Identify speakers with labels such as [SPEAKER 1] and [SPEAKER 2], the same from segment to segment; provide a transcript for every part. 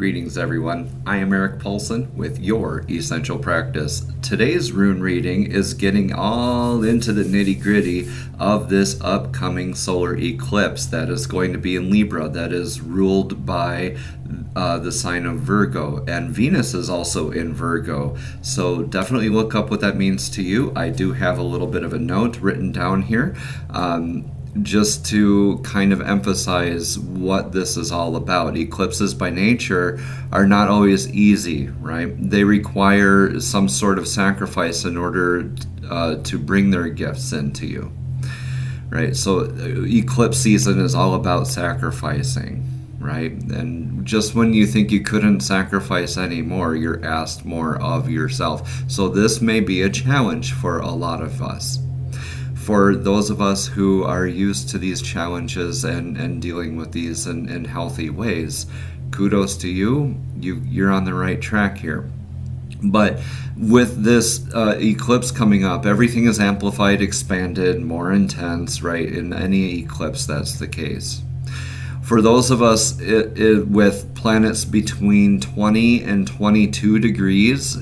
[SPEAKER 1] Greetings everyone, I am Eric Paulson with Your Essential Practice. Today's rune reading is getting all into the nitty-gritty of this upcoming solar eclipse that is going to be in Libra, that is ruled by the sign of Virgo, and Venus is also in Virgo. So definitely look up what that means to you. I do have a little bit of a note written down here. Just to kind of emphasize what this is all about. Eclipses by nature are not always easy, right? They require some sort of sacrifice in order to bring their gifts into you, right? So eclipse season is all about sacrificing, right? And just when you think you couldn't sacrifice anymore, you're asked more of yourself. So this may be a challenge for a lot of us. For those of us who are used to these challenges and dealing with these in healthy ways, kudos to you. You're on the right track here. But with this eclipse coming up, everything is amplified, expanded, more intense, right? In any eclipse, that's the case. For those of us with planets between 20 and 22 degrees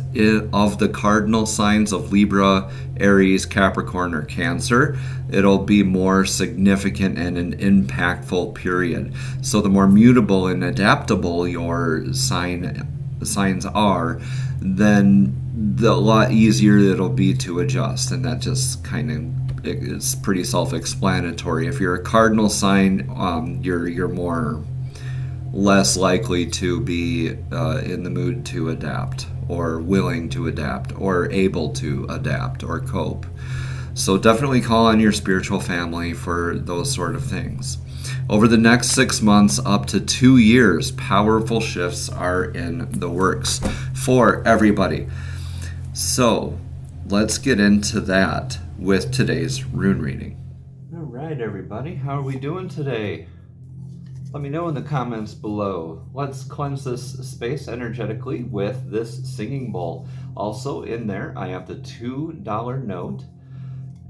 [SPEAKER 1] of the cardinal signs of Libra, Aries, Capricorn, or Cancer, it'll be more significant and an impactful period. So the more mutable and adaptable your signs are, then the lot easier it'll be to adjust, and that just kind of it's pretty self-explanatory. If you're a cardinal sign, you're more less likely to be in the mood to adapt, or willing to adapt, or able to adapt or cope. So definitely call on your spiritual family for those sort of things. Over the next 6 months, up to 2 years, powerful shifts are in the works for everybody. So let's get into that with today's rune reading. All right, everybody, how are we doing today? Let me know in the comments below. Let's cleanse this space energetically with this singing bowl. Also in there, I have the $2 note,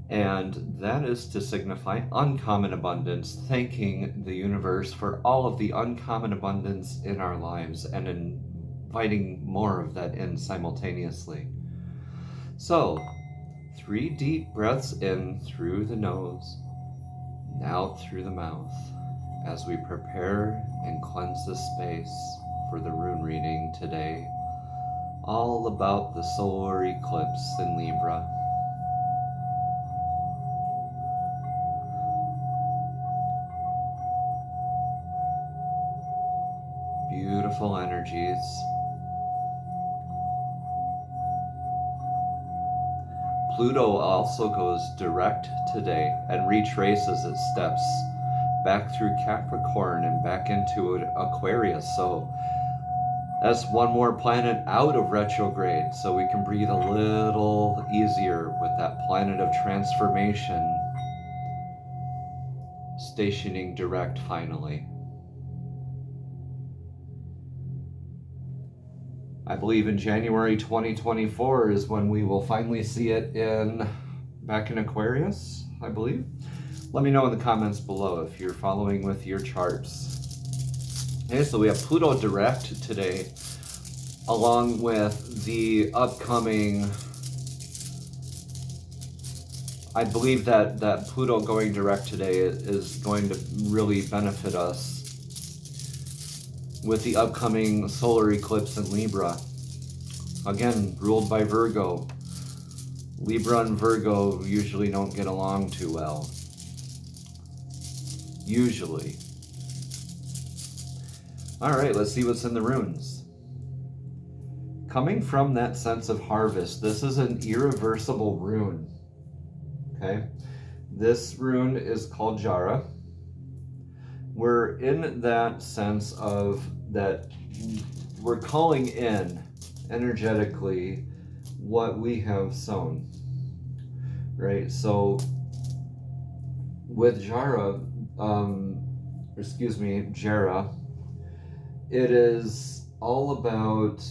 [SPEAKER 1] and that is to signify uncommon abundance, thanking the universe for all of the uncommon abundance in our lives and inviting more of that in simultaneously. So, 3 deep breaths in through the nose, and out through the mouth, as we prepare and cleanse the space for the rune reading today, all about the solar eclipse in Libra. Beautiful energies. Pluto also goes direct today and retraces its steps back through Capricorn and back into Aquarius. So that's one more planet out of retrograde, so we can breathe a little easier with that planet of transformation stationing direct finally. I believe in January 2024 is when we will finally see it back in Aquarius, I believe. Let me know in the comments below if you're following with your charts. Okay, so we have Pluto direct today, along with the upcoming, I believe that Pluto going direct today is going to really benefit us with the upcoming solar eclipse in Libra. Again, ruled by Virgo. Libra and Virgo usually don't get along too well. Usually. All right, let's see what's in the runes. Coming from that sense of harvest, this is an irreversible rune. Okay? This rune is called Jara. We're in that sense of that we're calling in energetically what we have sown, right? So with Jara, it is all about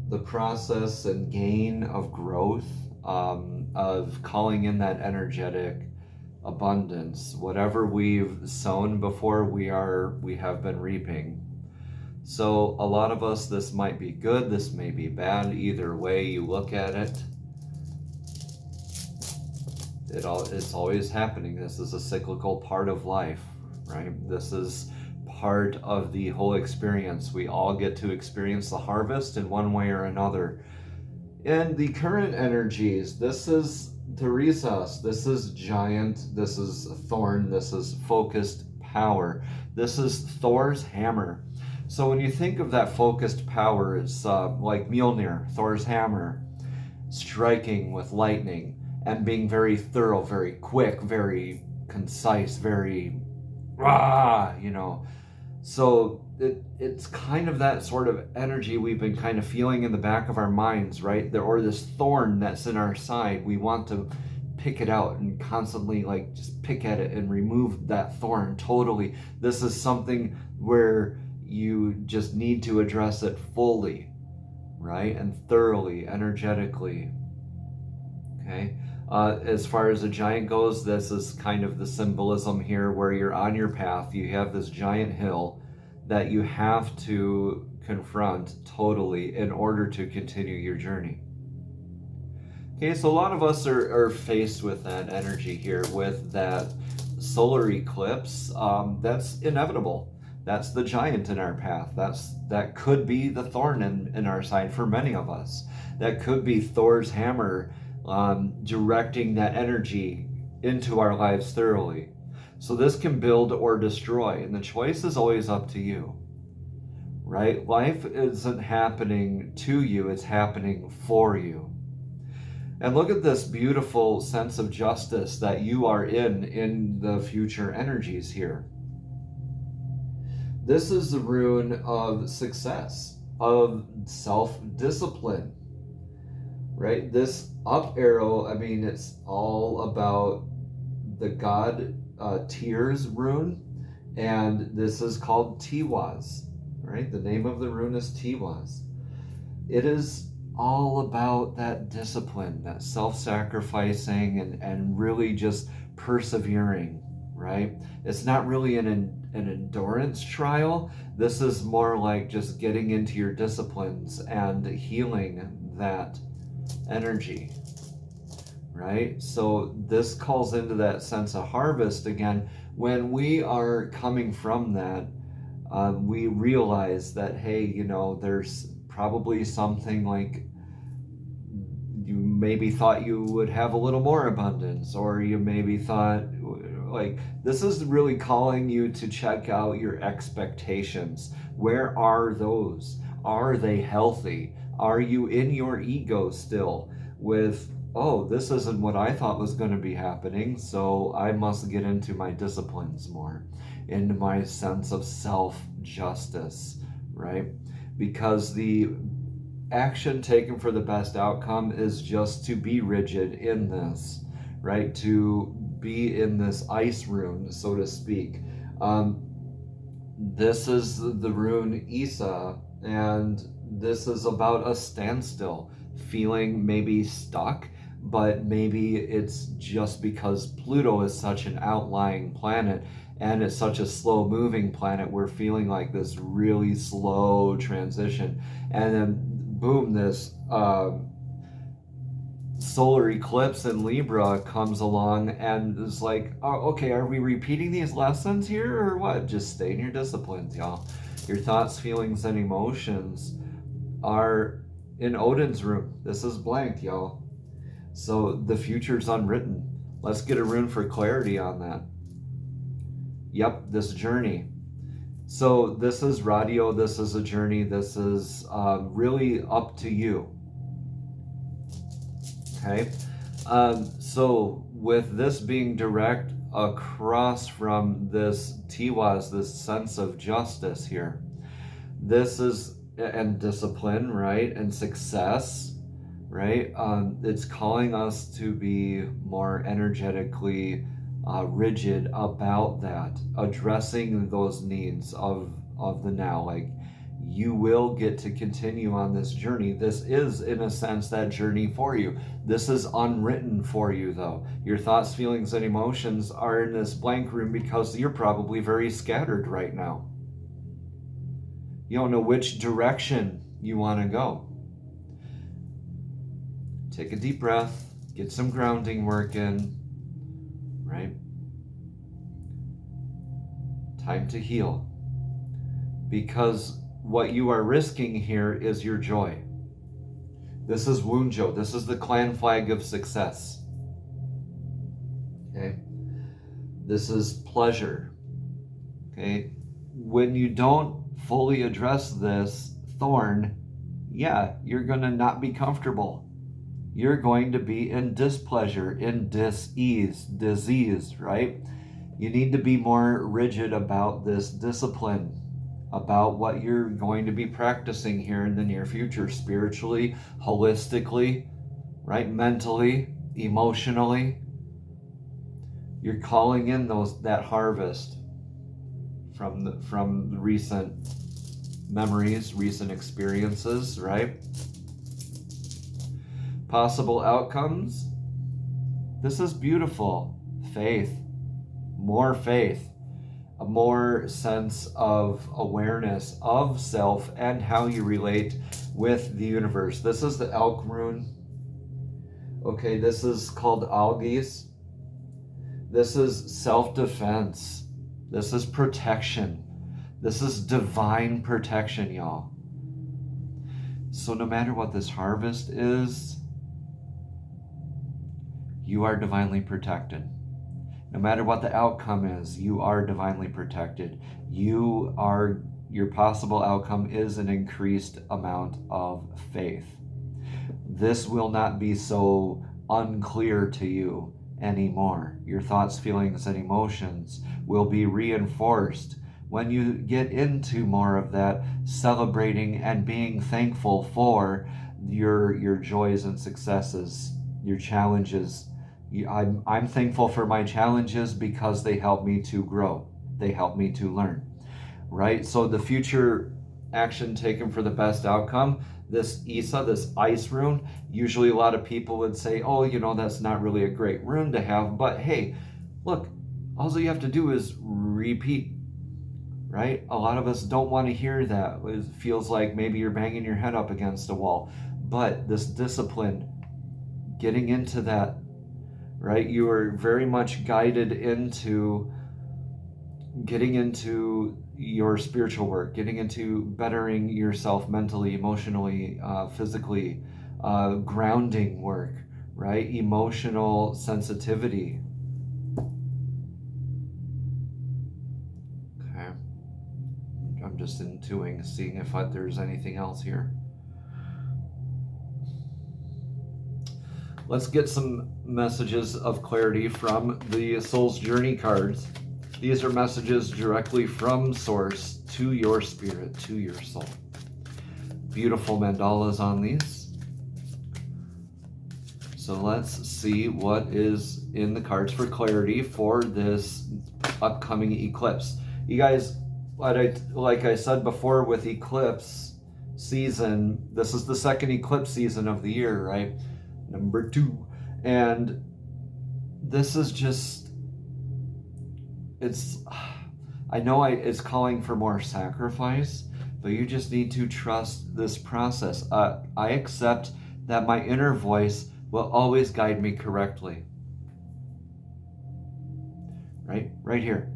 [SPEAKER 1] the process and gain of growth, of calling in that energetic abundance. Whatever we've sown before, we have been reaping. So a lot of us, this might be good, this may be bad, either way you look at it. It's always happening. This is a cyclical part of life, right? This is part of the whole experience. We all get to experience the harvest in one way or another. And the current energies, this is Teresa's, this is giant, this is thorn, this is focused power. This is Thor's hammer. So when you think of that focused power, it's like Mjolnir, Thor's hammer, striking with lightning and being very thorough, very quick, very concise, very you know. So it's kind of that sort of energy we've been kind of feeling in the back of our minds, right? Or this thorn that's in our side. We want to pick it out and constantly like just pick at it and remove that thorn totally. This is something where you just need to address it fully, right? And thoroughly, energetically. Okay. As far as a giant goes, this is kind of the symbolism here where you're on your path. You have this giant hill that you have to confront totally in order to continue your journey. Okay, so a lot of us are faced with that energy here, with that solar eclipse. That's inevitable. That's the giant in our path. That could be the thorn in our side for many of us. That could be Thor's hammer directing that energy into our lives thoroughly. So this can build or destroy, and the choice is always up to you, right? Life isn't happening to you, it's happening for you. And look at this beautiful sense of justice that you are in the future energies here. This is the rune of success, of self-discipline, right? This up arrow, I mean, it's all about the god Tyr's rune, and this is called Tiwaz, right? The name of the rune is Tiwaz. It is all about that discipline, that self-sacrificing and really just persevering, right? It's not really an endurance trial. This is more like just getting into your disciplines and healing that energy, right? So this calls into that sense of harvest again. When we are coming from that, we realize that, hey, you know, there's probably something like you maybe thought you would have a little more abundance, or you maybe thought like this is really calling you to check out your expectations. Where are those? Are they healthy? Are you in your ego still with, oh, this isn't what I thought was going to be happening, so I must get into my disciplines more, into my sense of self-justice, right? Because the action taken for the best outcome is just to be rigid in this, right? To be in this ice rune, so to speak. This is the rune Isa, and this is about a standstill, feeling maybe stuck, but maybe it's just because Pluto is such an outlying planet and it's such a slow moving planet, we're feeling like this really slow transition. And then boom, this solar eclipse in Libra comes along and is like, oh, okay, are we repeating these lessons here or what? Just stay in your disciplines, y'all. Your thoughts, feelings, and emotions are in Odin's rune. This is blank, y'all. So the future's unwritten. Let's get a rune for clarity on that. Yep, this journey. So this is radio, this is a journey, this is really up to you. Okay, so with this being direct across from this Tiwaz, this sense of justice here, this is, and discipline, right, and success, right, it's calling us to be more energetically rigid about that, addressing those needs of the now. Like, you will get to continue on this journey. This is, in a sense, that journey for you. This is unwritten for you, though. Your thoughts, feelings, and emotions are in this blank room because you're probably very scattered right now. You don't know which direction you want to go. Take a deep breath, get some grounding work in, right? Time to heal. Because what you are risking here is your joy. This is Wunjo. This is the clan flag of success. Okay? This is pleasure. Okay? When you don't fully address this thorn, yeah, you're going to not be comfortable. You're going to be in displeasure, in disease, right? You need to be more rigid about this discipline, about what you're going to be practicing here in the near future, spiritually, holistically, right? Mentally, emotionally. You're calling in that harvest from the recent memories, recent experiences, right? Possible outcomes. This is beautiful. Faith, a more sense of awareness of self and how you relate with the universe. This is the elk rune. Okay, this is called algaes. This is self-defense. This is protection. This is divine protection, y'all. So no matter what this harvest is, you are divinely protected. No matter what the outcome is, you are divinely protected. Your possible outcome is an increased amount of faith. This will not be so unclear to you anymore. Your thoughts, feelings, and emotions will be reinforced when you get into more of that celebrating and being thankful for your joys and successes, your challenges. I'm thankful for my challenges because they help me to grow. They help me to learn, right? So the future action taken for the best outcome, this Isa, this ice rune, usually a lot of people would say, oh, that's not really a great rune to have. But hey, look, all you have to do is repeat, right? A lot of us don't want to hear that. It feels like maybe you're banging your head up against a wall. But this discipline, getting into that, right? You are very much guided into getting into your spiritual work, getting into bettering yourself mentally, emotionally, physically, grounding work, right? Emotional sensitivity. Okay. I'm just intuiting, seeing if there's anything else here. Let's get some messages of clarity from the Soul's Journey cards. These are messages directly from Source to your spirit, to your soul. Beautiful mandalas on these. So let's see what is in the cards for clarity for this upcoming eclipse. You guys, like I said before with eclipse season, this is the second eclipse season of the year, right? Number 2. And this is just, I know it's calling for more sacrifice, but you just need to trust this process. I accept that my inner voice will always guide me correctly. Right here.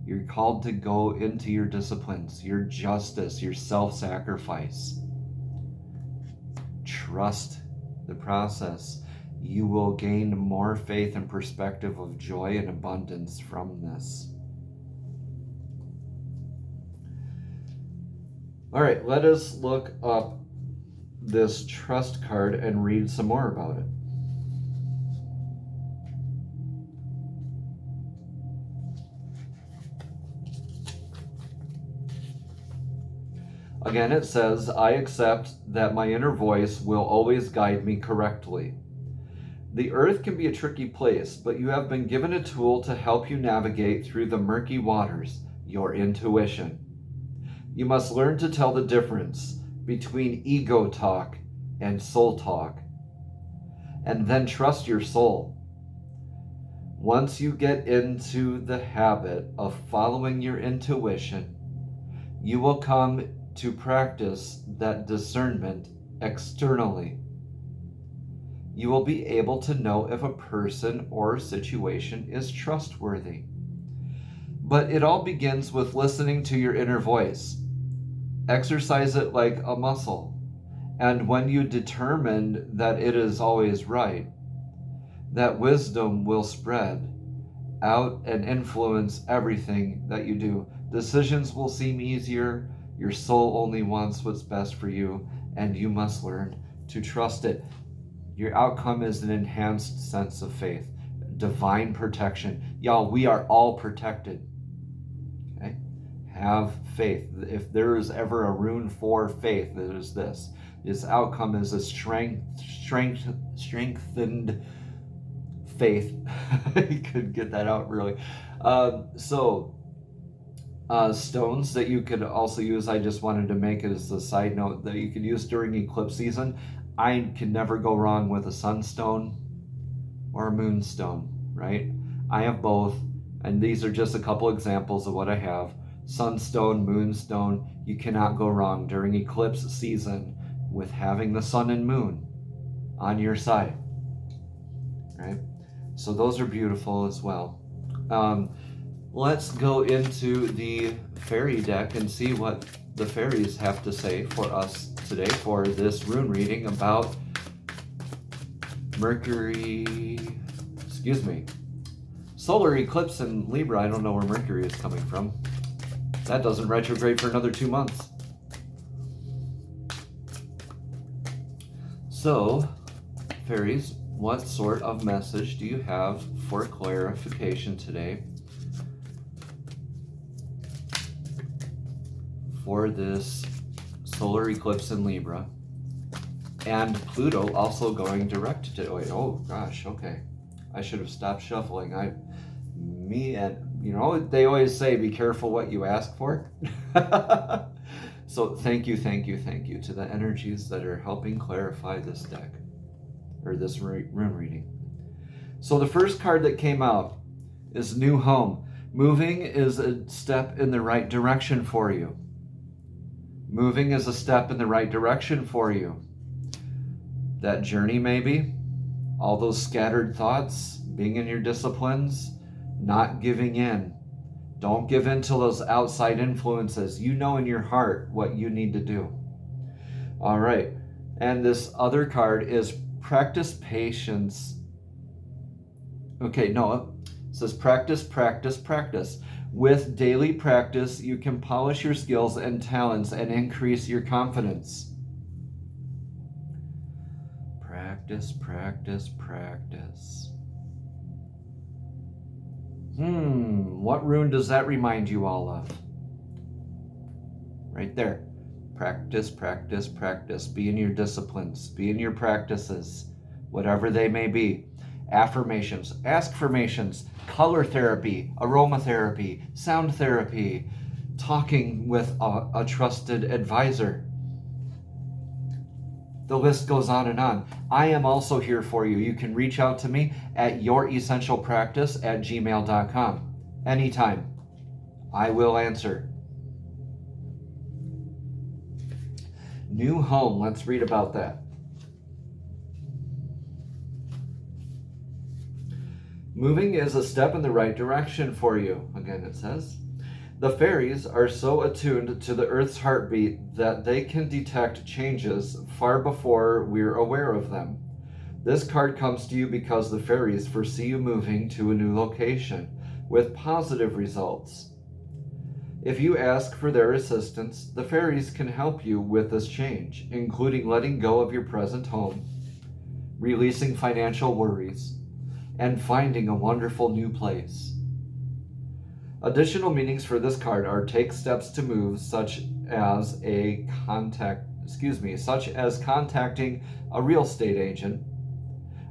[SPEAKER 1] You're called to go into your disciplines, your justice, your self-sacrifice. Trust the process. You will gain more faith and perspective of joy and abundance from this. All right, let us look up this trust card and read some more about it. Again, it says, I accept that my inner voice will always guide me correctly. The earth can be a tricky place, but you have been given a tool to help you navigate through the murky waters, your intuition. You must learn to tell the difference between ego talk and soul talk, and then trust your soul. Once you get into the habit of following your intuition, you will come to practice that discernment externally. You will be able to know if a person or situation is trustworthy. But it all begins with listening to your inner voice. Exercise it like a muscle. And when you determine that it is always right, that wisdom will spread out and influence everything that you do. Decisions will seem easier. Your soul only wants what's best for you, and you must learn to trust it. Your outcome is an enhanced sense of faith, divine protection. Y'all, we are all protected. Okay? Have faith. If there is ever a rune for faith, it is this. This outcome is a strengthened faith. You could get that out really. Stones that you could also use, I just wanted to make it as a side note, that you could use during eclipse season. I can never go wrong with a sunstone or a moonstone, right? I have both, and these are just a couple examples of what I have. Sunstone, moonstone, you cannot go wrong during eclipse season with having the sun and moon on your side, right? So those are beautiful as well. Let's go into the fairy deck and see what the fairies have to say for us today for this rune reading about solar eclipse in Libra. I don't know where Mercury is coming from. That doesn't retrograde for another 2 months. So, fairies, what sort of message do you have for clarification today for this solar eclipse in Libra, and Pluto also going direct to, oh gosh, okay. I should have stopped shuffling. They always say, be careful what you ask for. So thank you to the energies that are helping clarify this deck, or this rune reading. So the first card that came out is New Home. Moving is a step in the right direction for you. Moving is a step in the right direction for you. That journey, maybe, all those scattered thoughts, being in your disciplines, not giving in. Don't give in to those outside influences. You know in your heart what you need to do. All right. And this other card is practice patience. Okay, no, it says practice, practice, practice. With daily practice, you can polish your skills and talents and increase your confidence. Practice, practice, practice. What rune does that remind you all of? Right there. Practice, practice, practice. Be in your disciplines. Be in your practices, whatever they may be. Affirmations, askformations, color therapy, aromatherapy, sound therapy, talking with a trusted advisor. The list goes on and on. I am also here for you. You can reach out to me at youressentialpractice@gmail.com anytime. I will answer. New home. Let's read about that. Moving is a step in the right direction for you. Again, it says, the fairies are so attuned to the Earth's heartbeat that they can detect changes far before we're aware of them. This card comes to you because the fairies foresee you moving to a new location with positive results. If you ask for their assistance, the fairies can help you with this change, including letting go of your present home, releasing financial worries, and finding a wonderful new place. Additional meanings for this card are take steps to move, such as contacting a real estate agent,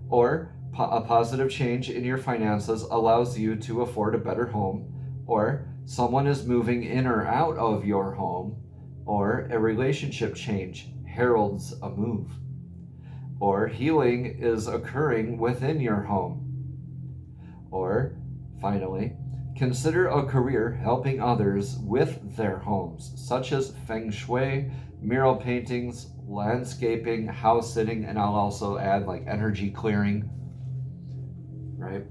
[SPEAKER 1] or a positive change in your finances allows you to afford a better home, or someone is moving in or out of your home, or a relationship change heralds a move, or healing is occurring within your home. Or, finally, Consider a career helping others with their homes, such as feng shui, mural paintings, landscaping, house sitting, and I'll also add like energy clearing, right?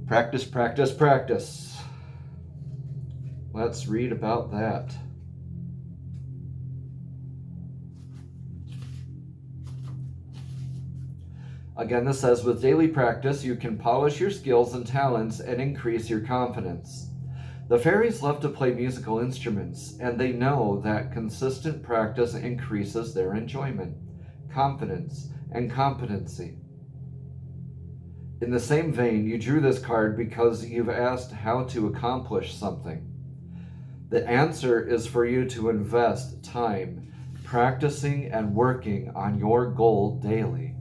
[SPEAKER 1] Practice, practice, practice. Let's read about that. Again, this says, with daily practice, you can polish your skills and talents and increase your confidence. The fairies love to play musical instruments, and they know that consistent practice increases their enjoyment, confidence, and competency. In the same vein, you drew this card because you've asked how to accomplish something. The answer is for you to invest time practicing and working on your goal daily.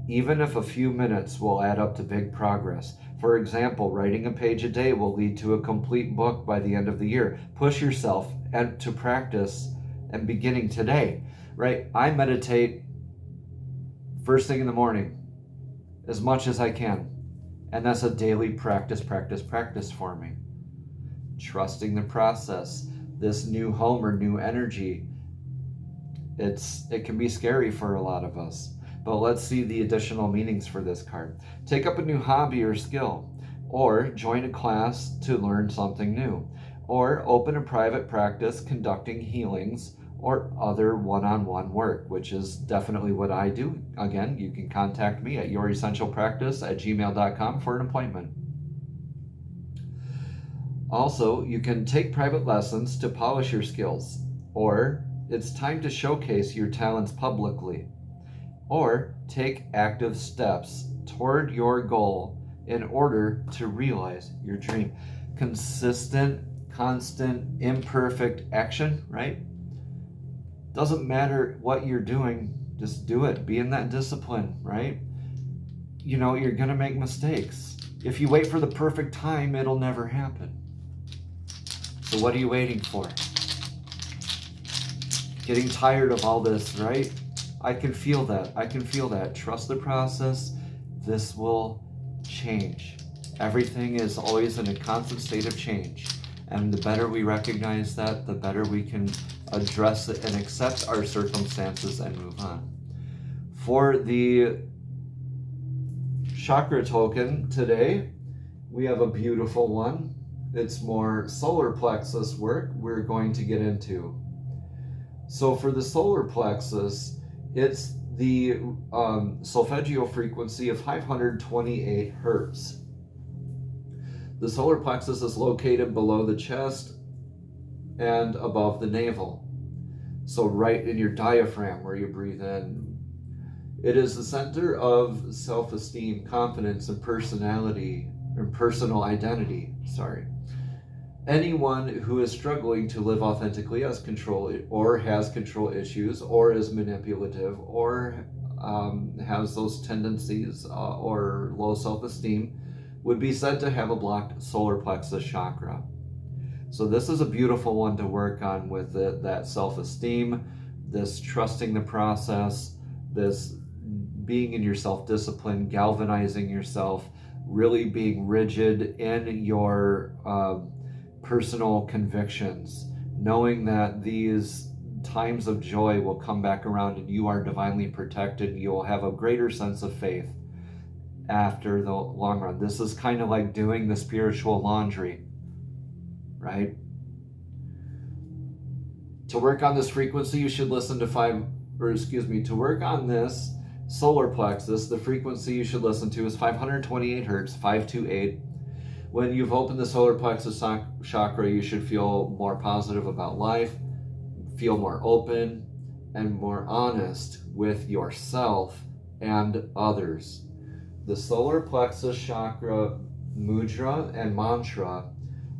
[SPEAKER 1] Even if a few minutes will add up to big progress. For example, writing a page a day will lead to a complete book by the end of the year. Push yourself and to practice and beginning today, right? I meditate first thing in the morning as much as I can. And that's a daily practice for me. Trusting the process, this new home or new energy, it can be scary for a lot of us. But let's see the additional meanings for this card. Take up a new hobby or skill, or join a class to learn something new, or open a private practice conducting healings or other one-on-one work, which is definitely what I do. Again, you can contact me at youressentialpractice@gmail.com for an appointment. Also, you can take private lessons to polish your skills, or it's time to showcase your talents publicly, or take active steps toward your goal in order to realize your dream. Consistent, constant, imperfect action, right? Doesn't matter what you're doing, just do it. Be in that discipline, right? You know, you're gonna make mistakes. If you wait for the perfect time, it'll never happen. So what are you waiting for? Getting tired of all this, right? I can feel that. Trust the process. This will change. Everything is always in a constant state of change. And the better we recognize that, the better we can address it and accept our circumstances and move on. For the chakra token today, we have a beautiful one. It's more solar plexus work we're going to get into. So for the solar plexus, it's the solfeggio frequency of 528 hertz. The solar plexus is located below the chest and above the navel. So right in your diaphragm where you breathe in. It is the center of self-esteem, confidence, and personality, or personal identity, Anyone who is struggling to live authentically has control issues, or is manipulative, or has those tendencies or low self-esteem would be said to have a blocked solar plexus chakra. So this is a beautiful one to work on with that self-esteem, this trusting the process, this being in your self-discipline, galvanizing yourself, really being rigid in your personal convictions, knowing that these times of joy will come back around and you are divinely protected. You'll have a greater sense of faith after the long run. This is kind of like doing the spiritual laundry, right? To work on this frequency, you should listen to to work on this solar plexus, the frequency you should listen to is 528 hertz, 528. When you've opened the solar plexus chakra, you should feel more positive about life, feel more open, and more honest with yourself and others. The solar plexus chakra mudra and mantra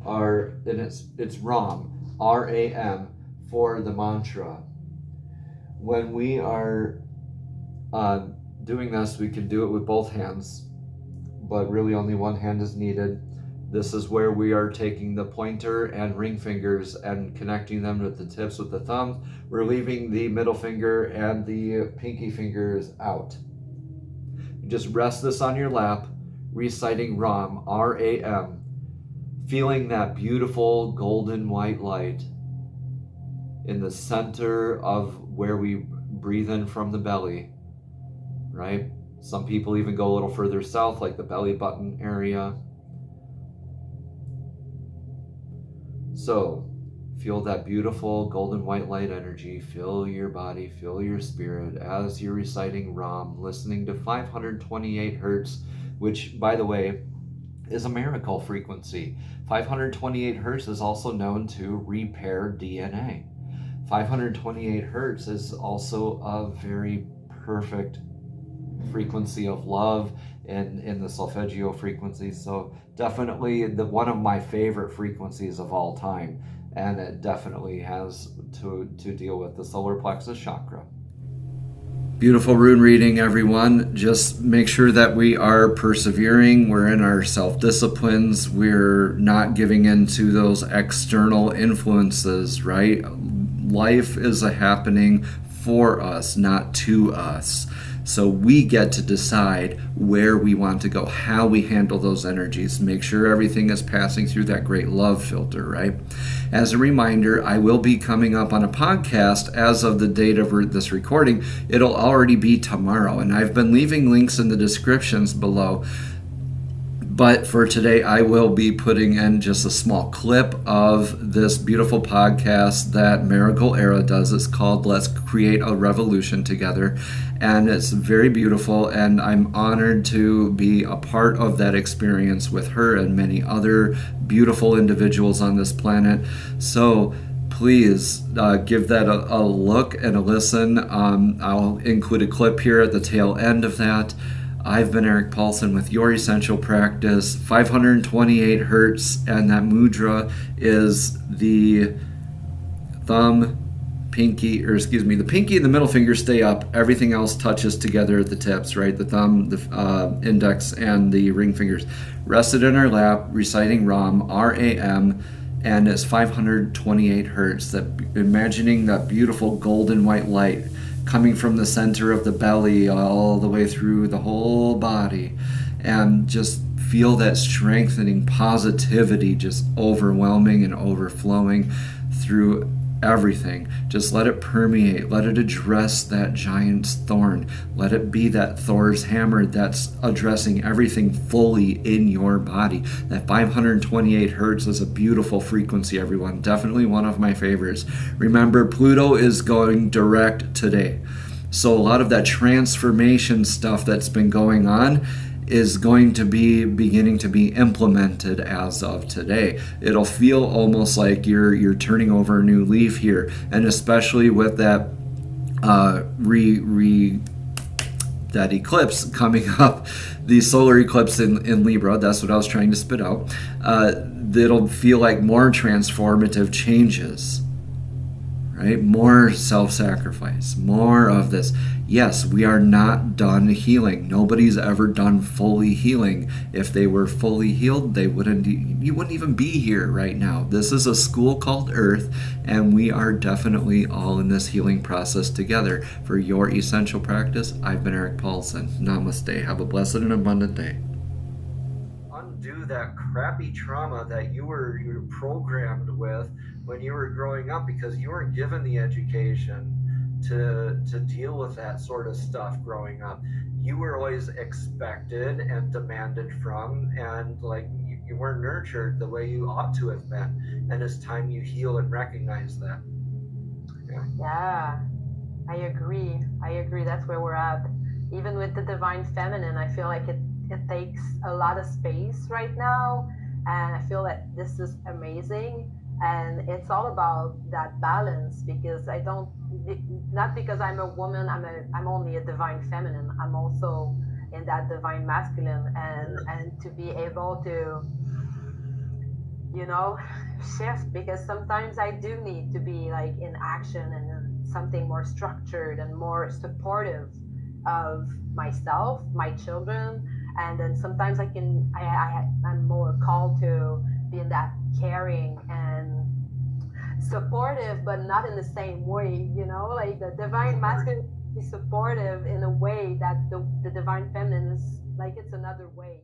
[SPEAKER 1] are, and it's RAM, R-A-M, for the mantra. When we are doing this, we can do it with both hands, but really only one hand is needed. This is where we are taking the pointer and ring fingers and connecting them with the tips with the thumb. We're leaving the middle finger and the pinky fingers out. You just rest this on your lap, reciting Ram, R-A-M, feeling that beautiful golden white light in the center of where we breathe in from the belly, right? Some people even go a little further south, like the belly button area. So feel that beautiful golden white light energy fill your body, fill your spirit as you're reciting Ram, listening to 528 hertz, which, by the way, is a miracle frequency. 528 hertz is also known to repair DNA. 528 hertz is also a very perfect frequency of love in the solfeggio frequency. So definitely one of my favorite frequencies of all time, and it definitely has to deal with the solar plexus chakra. Beautiful rune reading, everyone. Just make sure that we are persevering. We're in our self-disciplines. We're not giving in to those external influences, right? Life is a happening for us, not to us. So we get to decide where we want to go, how we handle those energies, make sure everything is passing through that great love filter, right? As a reminder, I will be coming up on a podcast as of the date of this recording. It'll already be tomorrow, and I've been leaving links in the descriptions below. But for today, I will be putting in just a small clip of this beautiful podcast that Marigold Era does. It's called Let's Create a Revolution Together. And it's very beautiful, and I'm honored to be a part of that experience with her and many other beautiful individuals on this planet. So please give that a look and a listen. I'll include a clip here at the tail end of that. I've been Eric Paulson with Your Essential Practice, 528 hertz, and that mudra is the the pinky and the middle finger stay up. Everything else touches together at the tips, right? The thumb, the index, and the ring fingers. Rested in our lap, reciting Ram, R-A-M, and it's 528 hertz. Imagining that beautiful golden white light coming from the center of the belly all the way through the whole body, and just feel that strengthening positivity just overwhelming and overflowing through everything. Just let it permeate, let it address that giant's thorn, let it be that Thor's hammer that's addressing everything fully in your body. That 528 hertz is a beautiful frequency, everyone. Definitely one of my favorites. Remember, Pluto is going direct today, so a lot of that transformation stuff that's been going on is going to be beginning to be implemented as of today. It'll feel almost like you're turning over a new leaf here, and especially with that that eclipse coming up, the solar eclipse in Libra. That's what I was trying to spit out. It'll feel like more transformative changes, right? More self-sacrifice, more of this. Yes, we are not done healing. Nobody's ever done fully healing. If they were fully healed, you wouldn't even be here right now. This is a school called Earth, and we are definitely all in this healing process together. For Your Essential Practice, I've been Eric Paulson. Namaste. Have a blessed and abundant day. Undo that crappy trauma that you were programmed with when you were growing up, because you weren't given the education to deal with that sort of stuff growing up. You were always expected and demanded from, and like you weren't nurtured the way you ought to have been. And it's time you heal and recognize that.
[SPEAKER 2] Yeah, I agree. That's where we're at. Even with the divine feminine, I feel like it takes a lot of space right now, and I feel that this is amazing. And it's all about that balance, because not because I'm a woman, I'm only a divine feminine. I'm also in that divine masculine, and to be able to, shift, because sometimes I do need to be like in action and something more structured and more supportive of myself, my children, and then sometimes I'm more called to be in that caring and supportive, but not in the same way, like the divine masculine is supportive in a way that the divine feminine is like, it's another way,